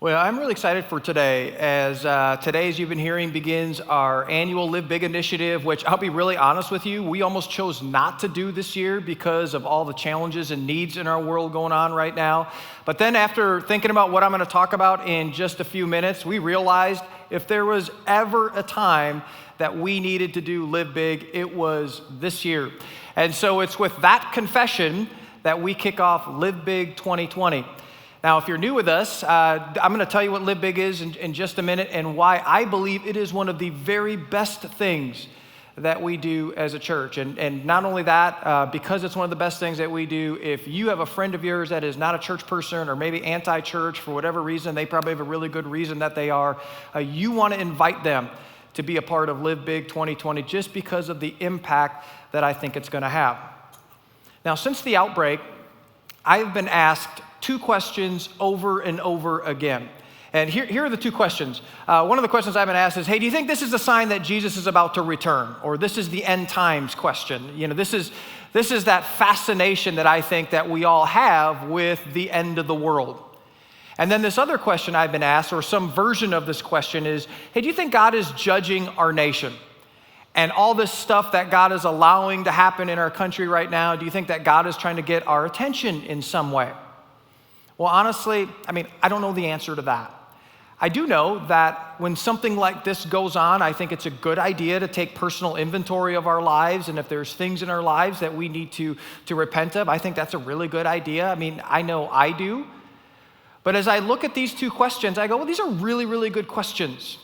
Well, I'm really excited for today, as today, as you've been hearing, begins our annual Live Big initiative, which I'll be really honest with you, we almost chose not to do this year because of all the challenges and needs in our world going on right now. But then after thinking about what I'm going to talk about in just a few minutes, we realized if there was ever a time that we needed to do Live Big, it was this year. And so it's with that confession that we kick off Live Big 2020. Now, if you're new with us, I'm going to tell you what Live Big is in just a minute and why I believe it is one of the very best things that we do as a church. And not only that, because it's one of the best things that we do, if you have a friend of yours that is not a church person or maybe anti-church for whatever reason, they probably have a really good reason that they are, you want to invite them to be a part of Live Big 2020 just because of the impact that I think it's going to have. Now, since the outbreak, I've been asked two questions over and over again. And here are the two questions. One of the questions I've been asked is, hey, do you think this is a sign that Jesus is about to return? Or this is the end times question. You know, this is that fascination that I think that we all have with the end of the world. And then this other question I've been asked, or some version of this question is, hey, do you think God is judging our nation? And all this stuff that God is allowing to happen in our country right now, do you think that God is trying to get our attention in some way? Well, honestly, I don't know the answer to that. I do know that when something like this goes on, I think it's a good idea to take personal inventory of our lives, and if there's things in our lives that we need to repent of, I think that's a really good idea. I know I do. But as I look at these two questions, I go, well, these are really, really good questions.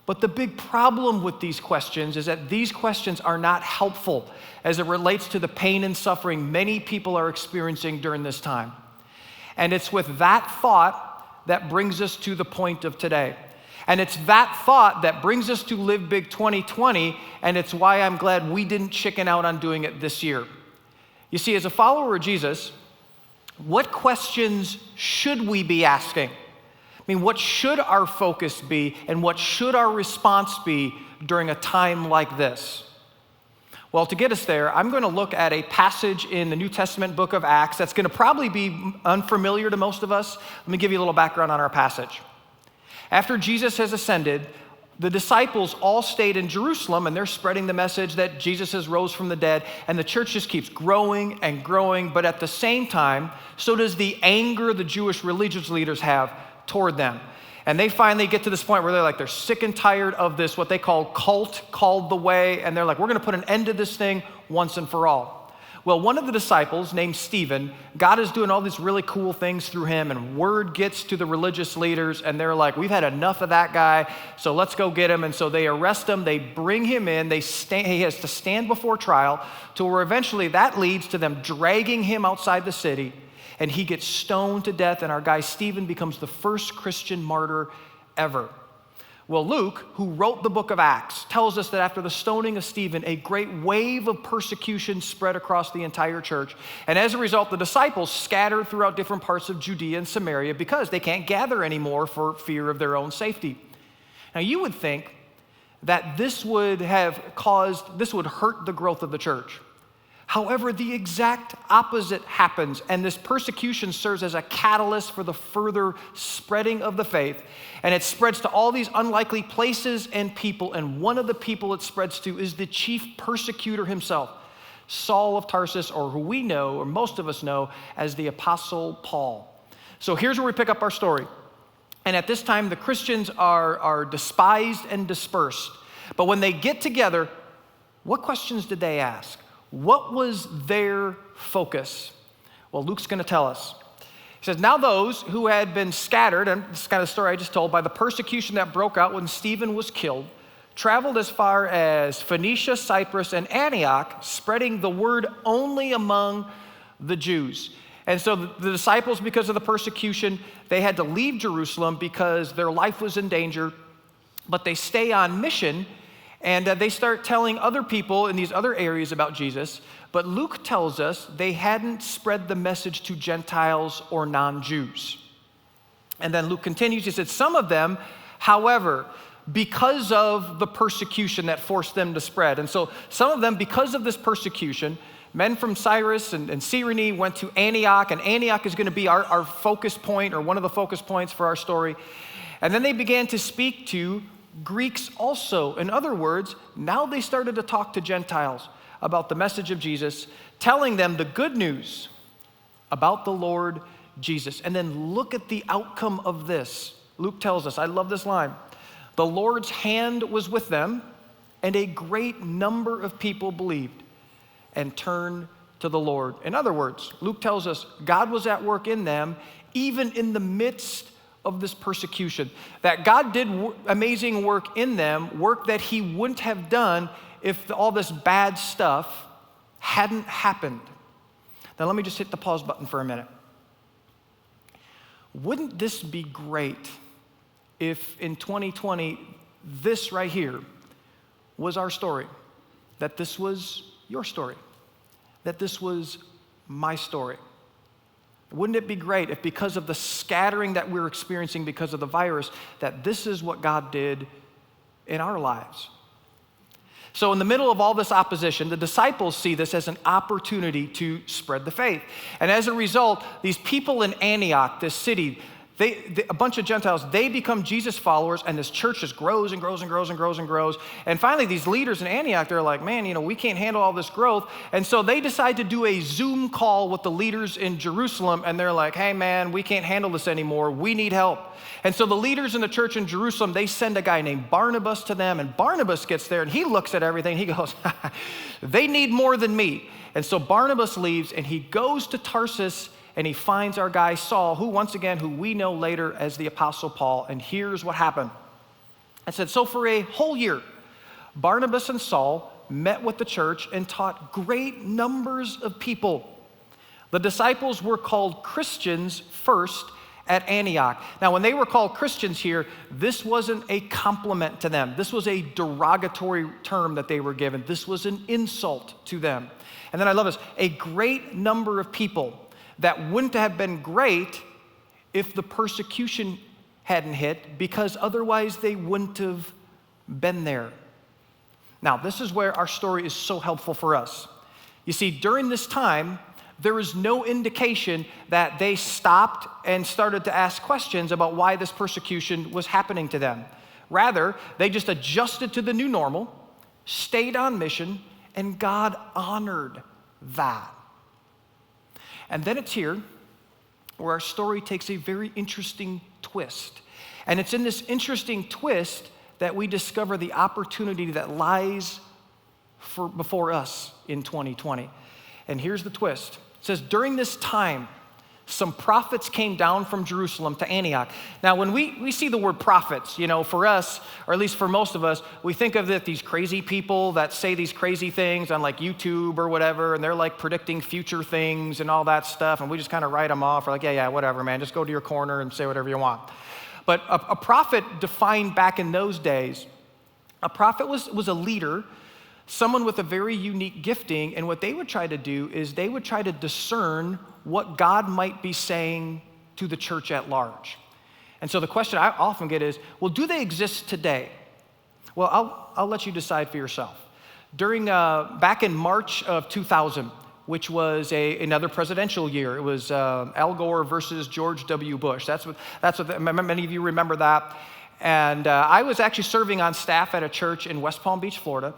But the big problem with these questions is that these questions are not helpful as it relates to the pain and suffering many people are experiencing during this time. And it's with that thought that brings us to the point of today. And it's that thought that brings us to Live Big 2020, and it's why I'm glad we didn't chicken out on doing it this year. You see, as a follower of Jesus, what questions should we be asking? What should our focus be, and what should our response be during a time like this? Well, to get us there, I'm going to look at a passage in the New Testament book of Acts that's going to probably be unfamiliar to most of us. Let me give you a little background on our passage. After Jesus has ascended, the disciples all stayed in Jerusalem, and they're spreading the message that Jesus has rose from the dead, and the church just keeps growing and growing, but at the same time, so does the anger the Jewish religious leaders have toward them. And they finally get to this point where they're sick and tired of this, what they call cult called the Way, and they're like, we're going to put an end to this thing once and for all. Well, one of the disciples named Stephen, God is doing all these really cool things through him, and word gets to the religious leaders, and they're like, we've had enough of that guy, so let's go get him. And so they arrest him, they bring him in, he has to stand before trial, to where eventually that leads to them dragging him outside the city, and he gets stoned to death, and our guy Stephen becomes the first Christian martyr ever. Well, Luke, who wrote the book of Acts, tells us that after the stoning of Stephen, a great wave of persecution spread across the entire church. And as a result, the disciples scattered throughout different parts of Judea and Samaria because they can't gather anymore for fear of their own safety. Now, you would think that this would hurt the growth of the church. However, the exact opposite happens, and this persecution serves as a catalyst for the further spreading of the faith, and it spreads to all these unlikely places and people, and one of the people it spreads to is the chief persecutor himself, Saul of Tarsus, or who we know, or most of us know, as the Apostle Paul. So here's where we pick up our story. And at this time, the Christians are despised and dispersed. But when they get together, what questions did they ask? What was their focus? Well, Luke's going to tell us. He says, now those who had been scattered, and this is kind of the story I just told, by the persecution that broke out when Stephen was killed, traveled as far as Phoenicia, Cyprus, and Antioch, spreading the word only among the Jews. And so the disciples, because of the persecution, they had to leave Jerusalem because their life was in danger, but they stay on mission. And they start telling other people in these other areas about Jesus. But Luke tells us they hadn't spread the message to Gentiles or non-Jews. And then Luke continues, he said, some of them, however, because of the persecution that forced them to spread. And so some of them, because of this persecution, men from Cyrus and Cyrene went to Antioch, and Antioch is going to be our focus point, or one of the focus points for our story. And then they began to speak to Greeks also. In other words, now they started to talk to Gentiles about the message of Jesus, telling them the good news about the Lord Jesus. And then look at the outcome of this. Luke tells us, I love this line, the Lord's hand was with them, and a great number of people believed and turned to the Lord. In other words, Luke tells us God was at work in them, even in the midst of this persecution. That God did amazing work in them, work that he wouldn't have done if all this bad stuff hadn't happened. Now let me just hit the pause button for a minute. Wouldn't this be great if in 2020, this right here was our story, that this was your story, that this was my story? Wouldn't it be great if, because of the scattering that we're experiencing because of the virus, that this is what God did in our lives? So in the middle of all this opposition, the disciples see this as an opportunity to spread the faith. And as a result, these people in Antioch, this city, a bunch of Gentiles, they become Jesus followers, and this church just grows and grows and grows and grows and grows. And finally, these leaders in Antioch, they're like, man, we can't handle all this growth. And so they decide to do a Zoom call with the leaders in Jerusalem, and they're like, hey, man, we can't handle this anymore. We need help. And so the leaders in the church in Jerusalem, they send a guy named Barnabas to them, and Barnabas gets there, and he looks at everything. He goes, they need more than me. And so Barnabas leaves, and he goes to Tarsus, and he finds our guy Saul, who we know later as the Apostle Paul. And here's what happened. It said, so for a whole year, Barnabas and Saul met with the church and taught great numbers of people. The disciples were called Christians first at Antioch. Now, when they were called Christians here, this wasn't a compliment to them. This was a derogatory term that they were given. This was an insult to them. And then I love this, a great number of people. That wouldn't have been great if the persecution hadn't hit, because otherwise they wouldn't have been there. Now, this is where our story is so helpful for us. You see, during this time, there is no indication that they stopped and started to ask questions about why this persecution was happening to them. Rather, they just adjusted to the new normal, stayed on mission, and God honored that. And then it's here where our story takes a very interesting twist. And it's in this interesting twist that we discover the opportunity that lies before us in 2020. And here's the twist. It says, during this time, some prophets came down from Jerusalem to Antioch. Now, when we see the word prophets, for us, or at least for most of us, we think of these crazy people that say these crazy things on like YouTube or whatever, and they're like predicting future things and all that stuff, and we just kind of write them off. We're like, yeah, whatever, man, just go to your corner and say whatever you want. But a prophet defined back in those days, a prophet was a leader, someone with a very unique gifting, and what they would try to do is they would try to discern what God might be saying to the church at large. And so the question I often get is, well, do they exist today? Well, I'll let you decide for yourself. Back in March of 2000, which was another presidential year, it was Al Gore versus George W. Bush. That's what many of you remember that. And I was actually serving on staff at a church in West Palm Beach, Florida.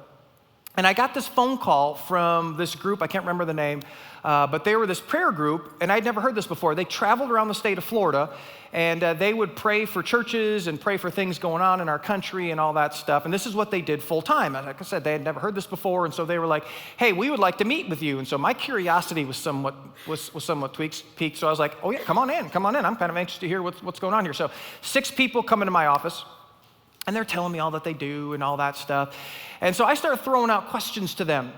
And I got this phone call from this group, I can't remember the name, but they were this prayer group, and I'd never heard this before. They traveled around the state of Florida, and they would pray for churches and pray for things going on in our country and all that stuff. And this is what they did full time. Like I said, they had never heard this before, and so they were like, hey, we would like to meet with you. And so my curiosity was somewhat piqued, so I was like, oh yeah, come on in. I'm kind of anxious to hear what's going on here. So 6 people come into my office, and they're telling me all that they do and all that stuff. And so I started throwing out questions to them.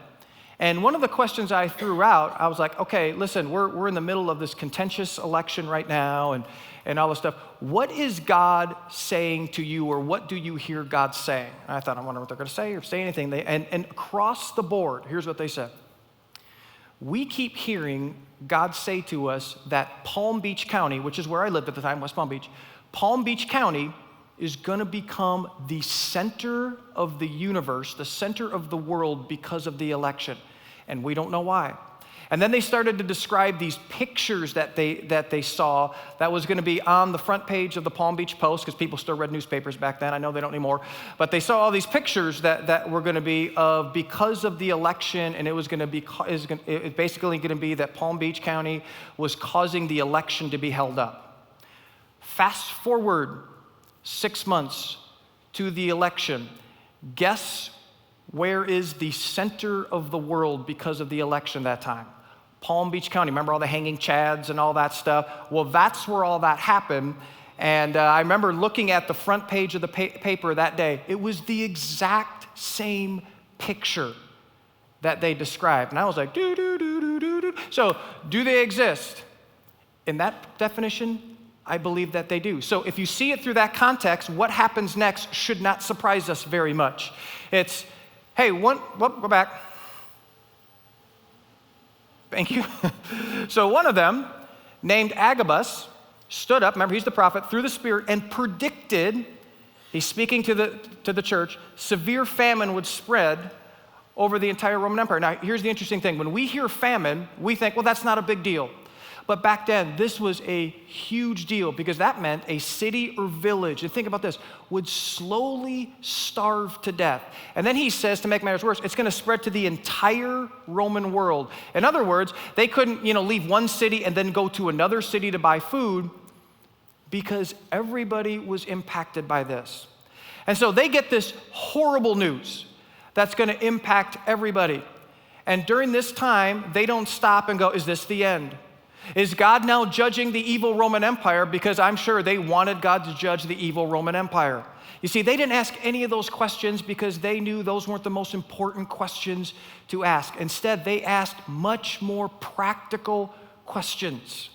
And one of the questions I threw out, I was like, okay, listen, we're in the middle of this contentious election right now and all this stuff. What is God saying to you, or what do you hear God saying? And I thought, I wonder what they're going to say or say anything. And across the board, here's what they said. We keep hearing God say to us that Palm Beach County, which is where I lived at the time, West Palm Beach, Palm Beach County is going to become the center of the universe, the center of the world because of the election. And we don't know why. And then they started to describe these pictures that they saw that was going to be on the front page of the Palm Beach Post, because people still read newspapers back then. I know they don't anymore. But they saw all these pictures that were going to be of because of the election, and it was basically going to be that Palm Beach County was causing the election to be held up. Fast forward 6 months to the election. Guess where is the center of the world because of the election that time? Palm Beach County. Remember all the hanging chads and all that stuff? Well, that's where all that happened. And I remember looking at the front page of the paper that day. It was the exact same picture that they described. And I was like, do. So, do they exist? In that definition, I believe that they do. So if you see it through that context, what happens next should not surprise us very much. It's, hey, go back. Thank you. So one of them, named Agabus, stood up, remember he's the prophet, through the Spirit, and predicted, he's speaking to the church, severe famine would spread over the entire Roman Empire. Now, here's the interesting thing. When we hear famine, we think, well, that's not a big deal. But back then, this was a huge deal because that meant a city or village, and think about this, would slowly starve to death. And then he says, to make matters worse, it's going to spread to the entire Roman world. In other words, they couldn't, leave one city and then go to another city to buy food because everybody was impacted by this. And so they get this horrible news that's going to impact everybody. And during this time, they don't stop and go, is this the end? Is God now judging the evil Roman Empire? Because I'm sure they wanted God to judge the evil Roman Empire. You see, they didn't ask any of those questions because they knew those weren't the most important questions to ask. Instead, they asked much more practical questions.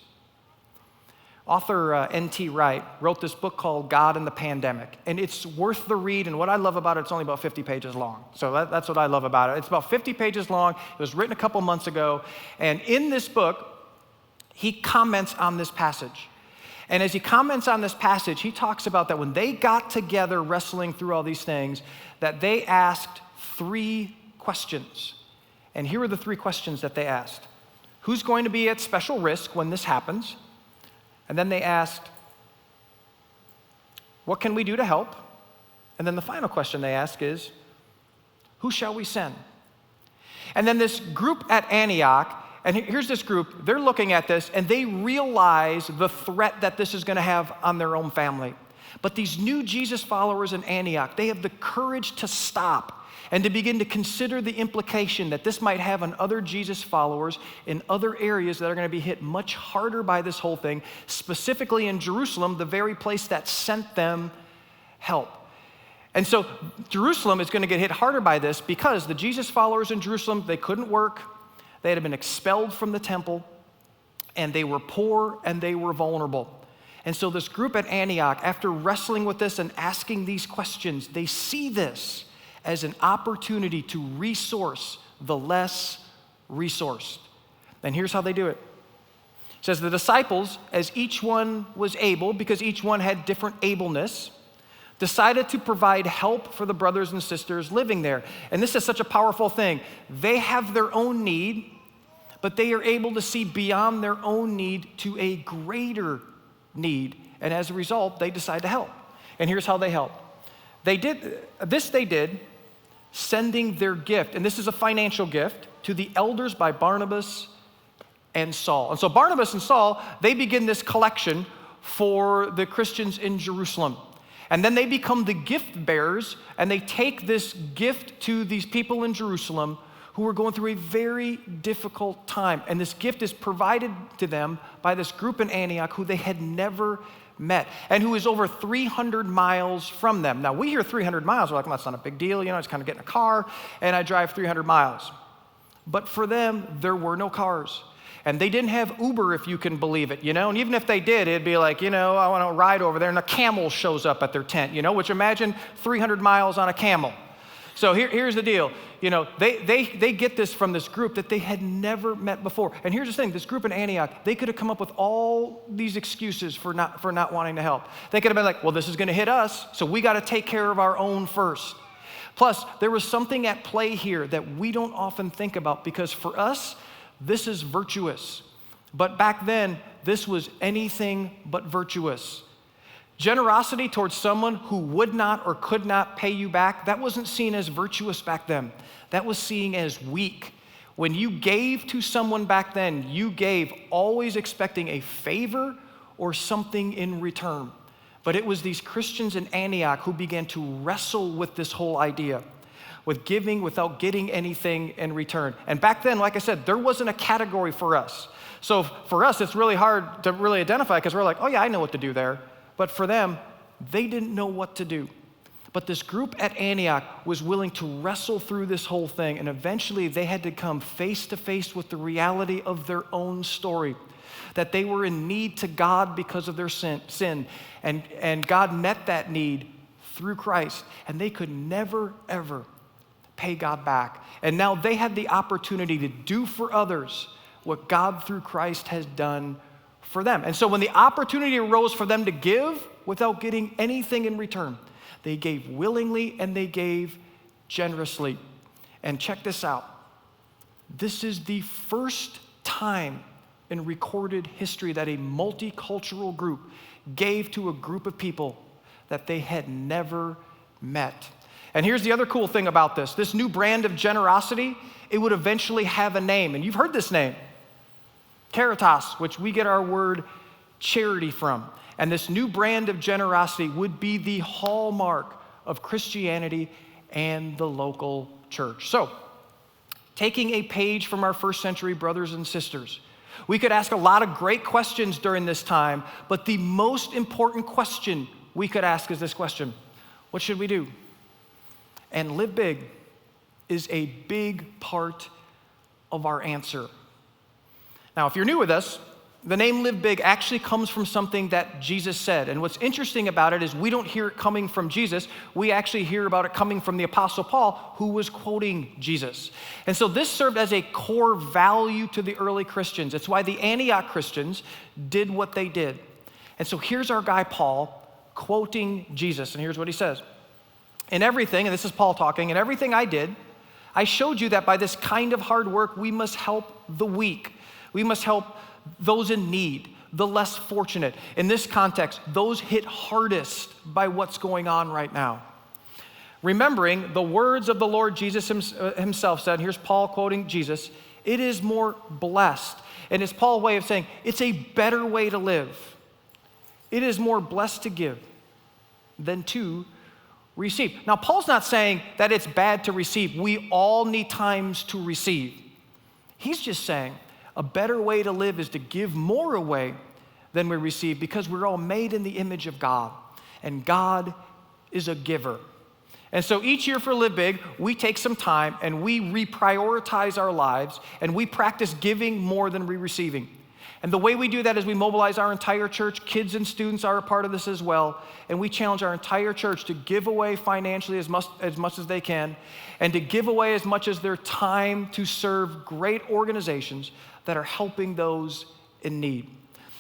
Author N.T. Wright wrote this book called God and the Pandemic, and it's worth the read, and what I love about it, it's only about 50 pages long. So that's what I love about it. It's about 50 pages long. It was written a couple months ago, and in this book, he comments on this passage. And as he comments on this passage, he talks about that when they got together wrestling through all these things, that they asked 3 questions. And here are the 3 questions that they asked. Who's going to be at special risk when this happens? And then they asked, what can we do to help? And then the final question they ask is, who shall we send? And then this group at Antioch, and here's this group, they're looking at this and they realize the threat that this is going to have on their own family. But these new Jesus followers in Antioch, they have the courage to stop and to begin to consider the implication that this might have on other Jesus followers in other areas that are going to be hit much harder by this whole thing, specifically in Jerusalem, the very place that sent them help. And so Jerusalem is going to get hit harder by this because the Jesus followers in Jerusalem, they couldn't work. They had been expelled from the temple, and they were poor and they were vulnerable. And so this group at Antioch, after wrestling with this and asking these questions, they see this as an opportunity to resource the less resourced. And here's how they do it. It says the disciples, as each one was able, because each one had different ableness, decided to provide help for the brothers and sisters living there. And this is such a powerful thing. They have their own need, but they are able to see beyond their own need to a greater need. And as a result, they decide to help. And here's how they help. They did, sending their gift, and this is a financial gift, to the elders by Barnabas and Saul. And so Barnabas and Saul, they begin this collection for the Christians in Jerusalem. And then they become the gift bearers, and they take this gift to these people in Jerusalem who are going through a very difficult time. And this gift is provided to them by this group in Antioch who they had never met and who is over 300 miles from them. Now, we hear 300 miles, we're like, well, that's not a big deal. I just kind of get in a car and I drive 300 miles. But for them, there were no cars. And they didn't have Uber, if you can believe it, And even if they did, it'd be like, I want to ride over there, and a camel shows up at their tent, which imagine 300 miles on a camel. So here's the deal. They get this from this group that they had never met before. And here's the thing, this group in Antioch, they could have come up with all these excuses for not wanting to help. They could have been like, well, this is going to hit us, so we got to take care of our own first. Plus, there was something at play here that we don't often think about, because for us, This is virtuous. But back then, this was anything but virtuous. Generosity towards someone who would not or could not pay you back, that wasn't seen as virtuous back then. That was seen as weak. When you gave to someone back then, you gave always expecting a favor or something in return. But it was these Christians in Antioch who began to wrestle with this whole idea, with giving without getting anything in return. And back then, like I said, there wasn't a category for us. So for us, it's really hard to really identify because we're like, oh yeah, I know what to do there. But for them, they didn't know what to do. But this group at Antioch was willing to wrestle through this whole thing, and eventually they had to come face to face with the reality of their own story, that they were in need to God because of their sin. And God met that need through Christ, and they could never, ever pay God back. And now they had the opportunity to do for others what God through Christ has done for them. And so when the opportunity arose for them to give without getting anything in return, they gave willingly and they gave generously. And check this out. This is the first time in recorded history that a multicultural group gave to a group of people that they had never met. And here's the other cool thing about this. This new brand of generosity, it would eventually have a name. And you've heard this name, Caritas, which we get our word charity from. And this new brand of generosity would be the hallmark of Christianity and the local church. So, taking a page from our first century brothers and sisters, we could ask a lot of great questions during this time, but the most important question we could ask is this question: what should we do? And Live Big is a big part of our answer. Now, if you're new with us, the name Live Big actually comes from something that Jesus said. And what's interesting about it is we don't hear it coming from Jesus. We actually hear about it coming from the Apostle Paul, who was quoting Jesus. And so this served as a core value to the early Christians. It's why the Antioch Christians did what they did. And so here's our guy Paul quoting Jesus. And here's what he says. In everything, and this is Paul talking, in everything I did, I showed you that by this kind of hard work, we must help the weak. We must help those in need, the less fortunate. In this context, those hit hardest by what's going on right now. Remembering the words of the Lord Jesus himself said, here's Paul quoting Jesus, it is more blessed. And it's Paul's way of saying, it's a better way to live. It is more blessed to give than to receive. Now, Paul's not saying that it's bad to receive. We all need times to receive. He's just saying, a better way to live is to give more away than we receive because we're all made in the image of God, and God is a giver. And so each year for Live Big, we take some time and we reprioritize our lives and we practice giving more than we're receiving. And the way we do that is we mobilize our entire church. Kids and students are a part of this as well. And we challenge our entire church to give away financially as much as they can and to give away as much as their time to serve great organizations that are helping those in need.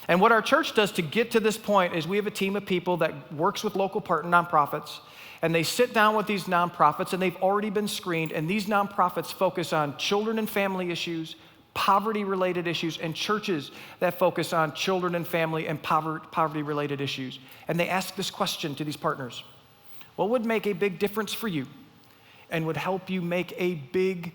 And what our church does to get to this point is we have a team of people that works with local partner nonprofits, and they sit down with these nonprofits, and they've already been screened, and these nonprofits focus on children and family issues, poverty-related issues, and churches that focus on children and family and poverty-related issues. And they ask this question to these partners: what would make a big difference for you and would help you make a big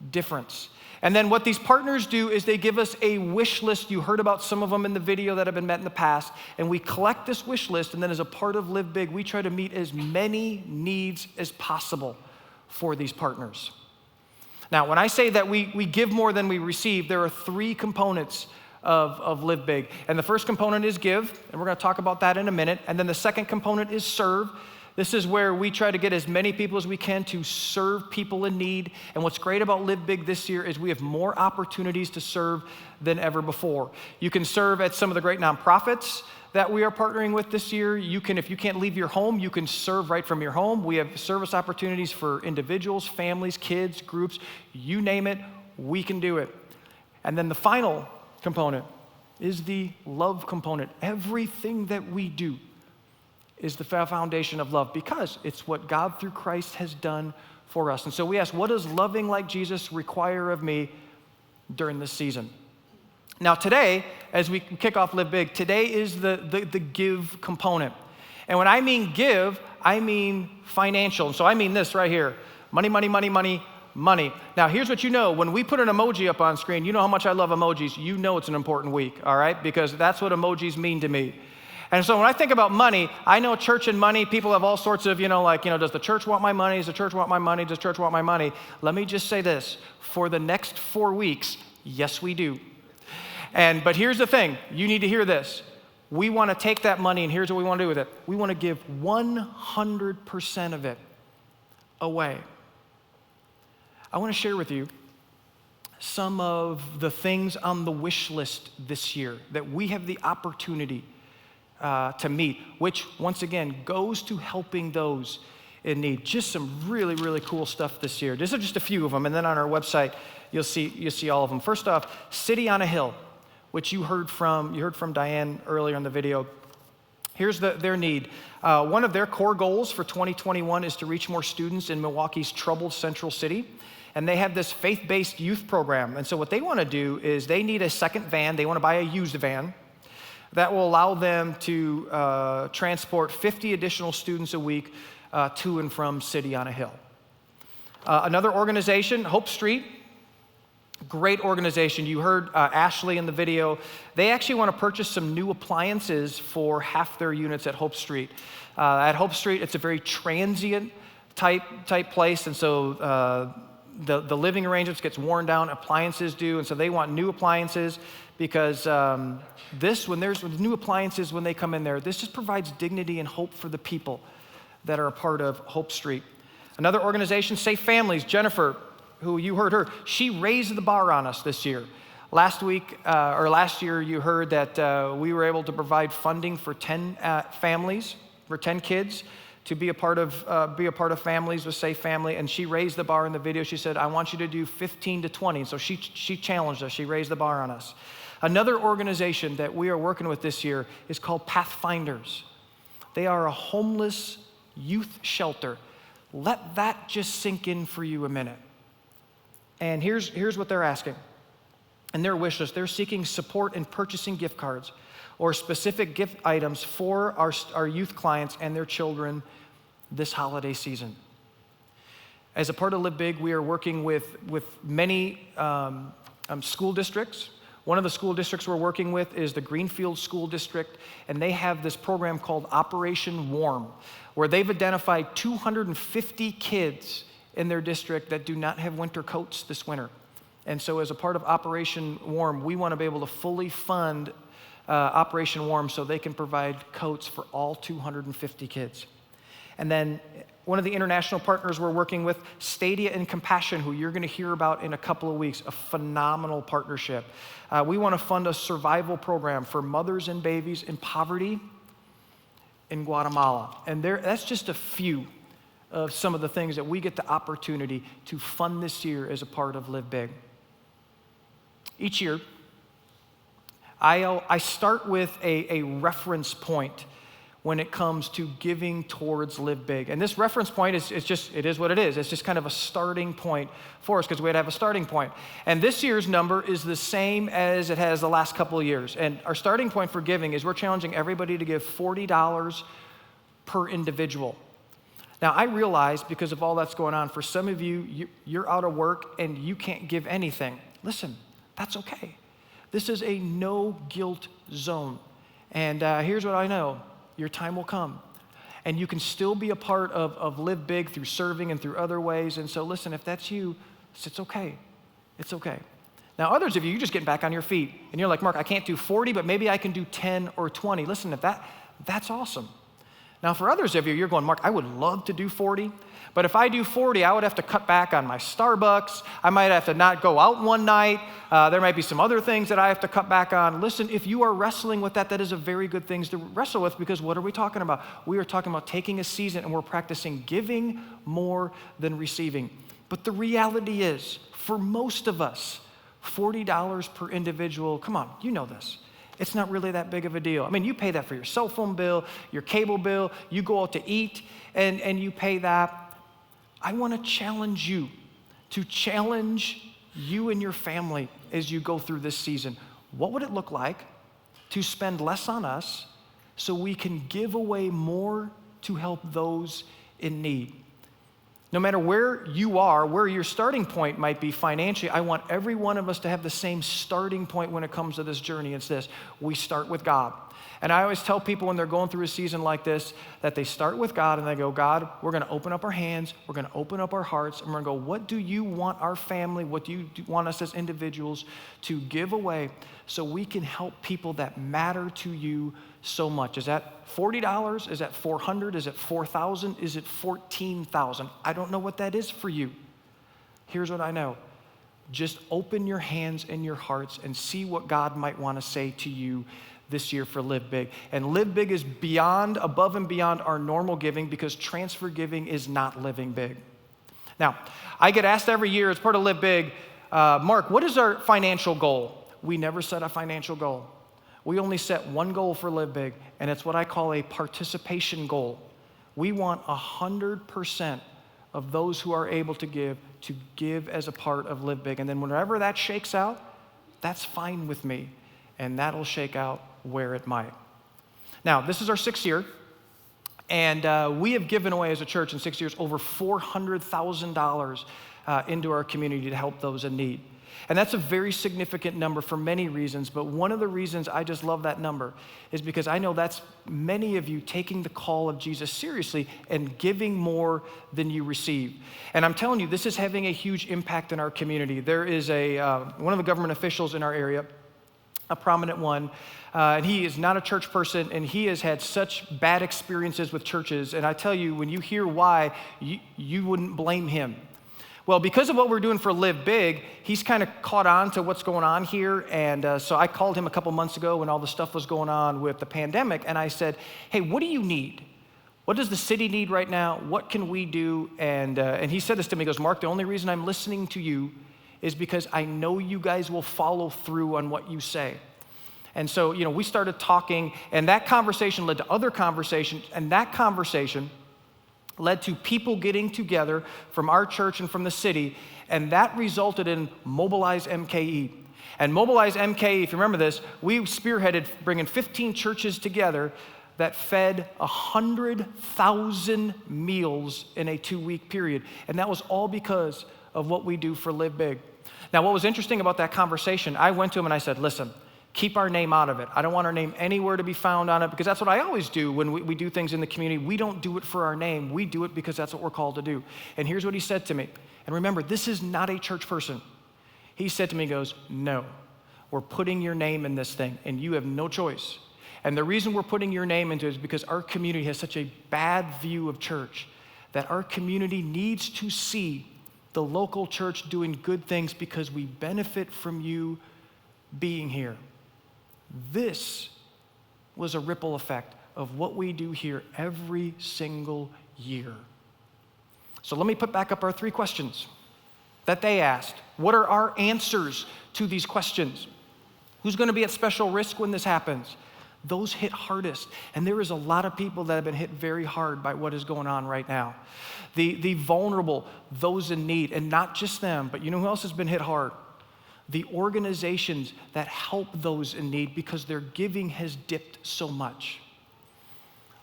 difference? And then what these partners do is they give us a wish list. You heard about some of them in the video that have been met in the past. And we collect this wish list, and then as a part of Live Big, we try to meet as many needs as possible for these partners. Now, when I say that we give more than we receive, there are three components of Live Big. And the first component is give, and we're going to talk about that in a minute. And then the second component is serve. This is where we try to get as many people as we can to serve people in need. And what's great about Live Big this year is we have more opportunities to serve than ever before. You can serve at some of the great nonprofits that we are partnering with this year. You can, if you can't leave your home, you can serve right from your home. We have service opportunities for individuals, families, kids, groups, you name it, we can do it. And then the final component is the love component. Everything that we do is the foundation of love because it's what God through Christ has done for us. And so we ask, what does loving like Jesus require of me? during this season. Now today, as we kick off Live Big, today is the give component. And when I mean give, I mean financial. So I mean this right here. Money, money, money, money, money. Now here's what you know. When we put an emoji up on screen, you know how much I love emojis. You know it's an important week, all right? Because that's what emojis mean to me. And so when I think about money, I know church and money, people have all sorts of, does the church want my money? Does the church want my money? Does the church want my money? Let me just say this. For the next 4 weeks, yes, we do. But here's the thing. You need to hear this. We want to take that money, and here's what we want to do with it. We want to give 100% of it away. I want to share with you some of the things on the wish list this year that we have the opportunity to meet, which once again goes to helping those in need. Just some really, really cool stuff this year. These are just a few of them, and then on our website you'll see all of them. First off, City on a Hill, which you heard from Diane earlier in the video. Here's their need. One of their core goals for 2021 is to reach more students in Milwaukee's troubled central city. And they have this faith-based youth program. And so what they want to do is they need a second van. They want to buy a used van that will allow them to transport 50 additional students a week to and from City on a Hill. Another organization, Hope Street, great organization. You heard Ashley in the video. They actually want to purchase some new appliances for half their units at Hope Street. At Hope Street, it's a very transient type place, and so the living arrangements gets worn down, appliances do, and so they want new appliances because when there's new appliances, when they come in there, this just provides dignity and hope for the people that are a part of Hope Street. Another organization, Safe Families, Jennifer, who you heard her, she raised the bar on us this year. Last year, you heard that we were able to provide funding for 10 families, for 10 kids, to be a part of families with Safe Family, and she raised the bar in the video. She said, I want you to do 15 to 20. And so she challenged us. She raised the bar on us. Another organization that we are working with this year is called Pathfinders. They are a homeless youth shelter. Let that just sink in for you a minute. And here's what they're asking. In their wish list, they're seeking support in purchasing gift cards or specific gift items for our youth clients and their children this holiday season. As a part of Live Big, we are working with many school districts. One of the school districts we're working with is the Greenfield School District, and they have this program called Operation Warm, where they've identified 250 kids in their district that do not have winter coats this winter. And so as a part of Operation Warm, we want to be able to fully fund Operation Warm so they can provide coats for all 250 kids. And then one of the international partners we're working with, Stadia and Compassion, who you're going to hear about in a couple of weeks, a phenomenal partnership. We want to fund a survival program for mothers and babies in poverty in Guatemala. And that's just a few of some of the things that we get the opportunity to fund this year as a part of Live Big. Each year, I start with a reference point when it comes to giving towards Live Big. And this reference point it is what it is. It's just kind of a starting point for us because we had to have a starting point. And this year's number is the same as it has the last couple of years. And our starting point for giving is we're challenging everybody to give $40 per individual. Now, I realize because of all that's going on, for some of you're out of work and you can't give anything. Listen, that's okay. This is a no guilt zone. And here's what I know. Your time will come. And you can still be a part of Live Big through serving and through other ways. And so listen, if that's you, it's okay. It's okay. Now, others of you just getting back on your feet. And you're like, Mark, I can't do 40, but maybe I can do 10 or 20. Listen, that's awesome. Now, for others of you, you're going, Mark, I would love to do 40, but if I do 40, I would have to cut back on my Starbucks. I might have to not go out one night. There might be some other things that I have to cut back on. Listen, if you are wrestling with that is a very good thing to wrestle with because what are we talking about? We are talking about taking a season and we're practicing giving more than receiving. But the reality is, for most of us, $40 per individual, come on, you know this. It's not really that big of a deal. I mean, you pay that for your cell phone bill, your cable bill, you go out to eat, and you pay that. I want to challenge you to challenge you and your family as you go through this season. What would it look like to spend less on us so we can give away more to help those in need? No matter where you are, where your starting point might be financially, I want every one of us to have the same starting point when it comes to this journey. It's this: we start with God. And I always tell people when they're going through a season like this that they start with God and they go, God, we're going to open up our hands, we're going to open up our hearts, and we're going to go, what do you want our family, what do you want us as individuals to give away so we can help people that matter to you so much? Is that $40? Is that $400? Is it $4,000? Is it $14,000? I don't know what that is for you. Here's what I know. Just open your hands and your hearts and see what God might want to say to you this year for Live Big. And Live Big is beyond, above and beyond our normal giving, because transfer giving is not living big. Now, I get asked every year as part of Live Big, Mark, what is our financial goal? We never set a financial goal. We only set one goal for Live Big, and it's what I call a participation goal. We want 100% of those who are able to give as a part of Live Big. And then whenever that shakes out, that's fine with me. And that'll shake out where it might. Now, this is our 6th year, and we have given away as a church in 6 years over $400,000 into our community to help those in need. And that's a very significant number for many reasons, but one of the reasons I just love that number is because I know that's many of you taking the call of Jesus seriously and giving more than you receive. And I'm telling you, this is having a huge impact in our community. There is one of the government officials in our area, a prominent one, and he is not a church person, and he has had such bad experiences with churches. And I tell you, when you hear why, you wouldn't blame him. Well, because of what we're doing for Live Big, he's kind of caught on to what's going on here. And so I called him a couple months ago when all the stuff was going on with the pandemic, and I said, hey, what do you need? What does the city need right now? What can we do? And he said this to me. He goes, Mark, the only reason I'm listening to you is because I know you guys will follow through on what you say. And so, we started talking, and that conversation led to other conversations, and that conversation led to people getting together from our church and from the city, and that resulted in Mobilize MKE. And Mobilize MKE, if you remember this, we spearheaded bringing 15 churches together that fed 100,000 meals in a 2-week period. And that was all because of what we do for Live Big. Now, what was interesting about that conversation, I went to him and I said, listen, keep our name out of it. I don't want our name anywhere to be found on it, because that's what I always do when we do things in the community. We don't do it for our name. We do it because that's what we're called to do. And here's what he said to me. And remember, this is not a church person. He said to me, he goes, no, we're putting your name in this thing, and you have no choice. And the reason we're putting your name into it is because our community has such a bad view of church that our community needs to see the local church doing good things because we benefit from you being here. This was a ripple effect of what we do here every single year. So let me put back up our 3 questions that they asked. What are our answers to these questions? Who's going to be at special risk when this happens? Those hit hardest. And there is a lot of people that have been hit very hard by what is going on right now. The vulnerable, those in need, and not just them, but you know who else has been hit hard? The organizations that help those in need, because their giving has dipped so much.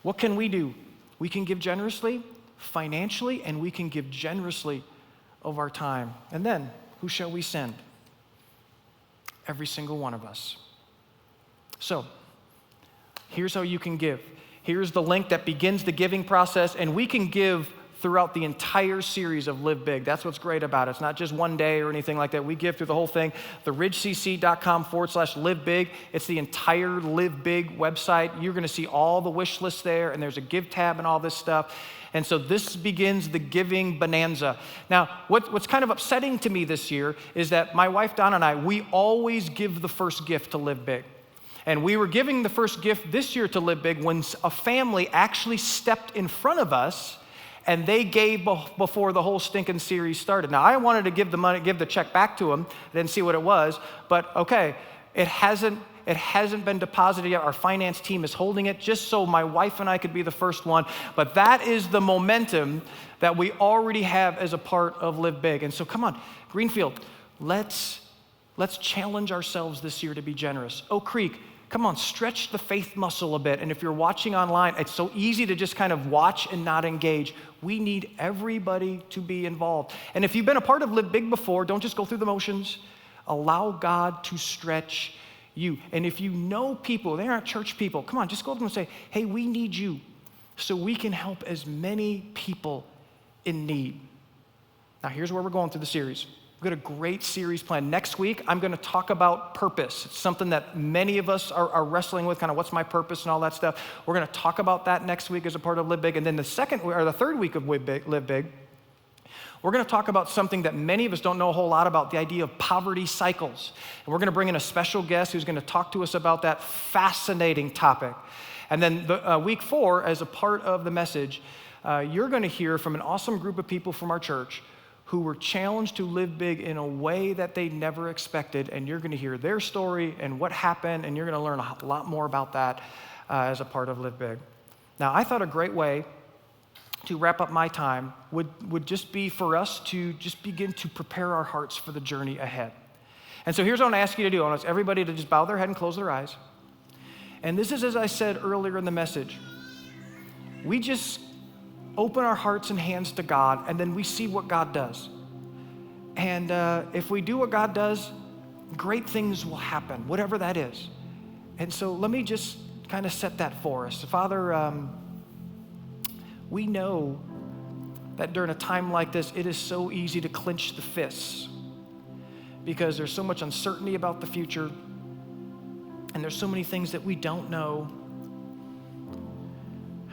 What can we do? We can give generously, financially, and we can give generously of our time. And then, who shall we send? Every single one of us. So, here's how you can give. Here's the link that begins the giving process, and we can give throughout the entire series of Live Big. That's what's great about it. It's not just one day or anything like that. We give through the whole thing. theridgecc.com/Live Big. It's the entire Live Big website. You're going to see all the wish lists there, and there's a give tab and all this stuff. And so this begins the giving bonanza. Now, what's kind of upsetting to me this year is that my wife, Donna, and I, we always give the first gift to Live Big. And we were giving the first gift this year to Live Big when a family actually stepped in front of us and they gave before the whole stinking series started. Now, I wanted to give the check back to them, then see what it was, but okay, it hasn't been deposited yet. Our finance team is holding it just so my wife and I could be the first one. But that is the momentum that we already have as a part of Live Big. And so come on, Greenfield, let's challenge ourselves this year to be generous. Oak Creek, come on, stretch the faith muscle a bit. And if you're watching online, it's so easy to just kind of watch and not engage. We need everybody to be involved. And if you've been a part of Live Big before, don't just go through the motions. Allow God to stretch you. And if you know people, they aren't church people, come on, just go up to them and say, hey, we need you so we can help as many people in need. Now, here's where we're going through the series. We've got a great series planned. Next week, I'm going to talk about purpose. It's something that many of us are wrestling with, kind of what's my purpose and all that stuff. We're going to talk about that next week as a part of Live Big. And then the third week of Live Big, we're going to talk about something that many of us don't know a whole lot about, the idea of poverty cycles. And we're going to bring in a special guest who's going to talk to us about that fascinating topic. And then week 4, as a part of the message, you're going to hear from an awesome group of people from our church who were challenged to live big in a way that they never expected. And you're going to hear their story and what happened, and you're going to learn a lot more about that as a part of Live Big. Now, I thought a great way to wrap up my time would just be for us to just begin to prepare our hearts for the journey ahead. And so here's what I want to ask you to do. I want everybody to just bow their head and close their eyes. And this is, as I said earlier in the message, we just open our hearts and hands to God, and then we see what God does. And if we do what God does, great things will happen, whatever that is. And so let me just kind of set that for us. Father, we know that during a time like this, it is so easy to clench the fists because there's so much uncertainty about the future, and there's so many things that we don't know.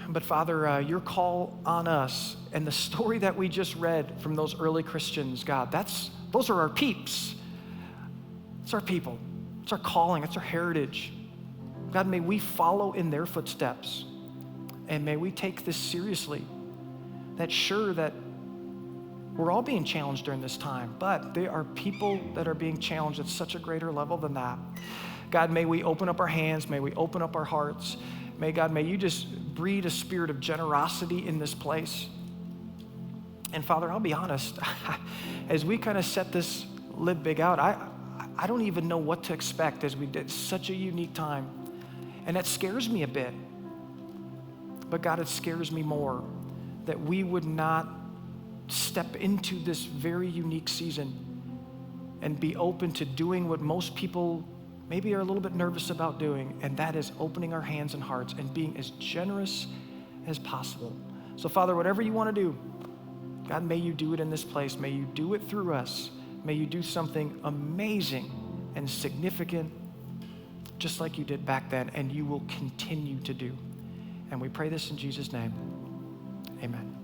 But Father, your call on us and the story that we just read from those early Christians, God, those are our peeps. It's our people. It's our calling. It's our heritage. God, may we follow in their footsteps, and may we take this seriously. That's sure that we're all being challenged during this time, but there are people that are being challenged at such a greater level than that. God, may we open up our hands. May we open up our hearts. May you just breed a spirit of generosity in this place. And Father, I'll be honest, as we kind of set this Live Big out, I don't even know what to expect as we did such a unique time. And that scares me a bit. But God, it scares me more that we would not step into this very unique season and be open to doing what most people maybe are a little bit nervous about doing, and that is opening our hands and hearts and being as generous as possible. So Father, whatever you want to do, God, may you do it in this place. May you do it through us. May you do something amazing and significant, just like you did back then, and you will continue to do. And we pray this in Jesus' name. Amen.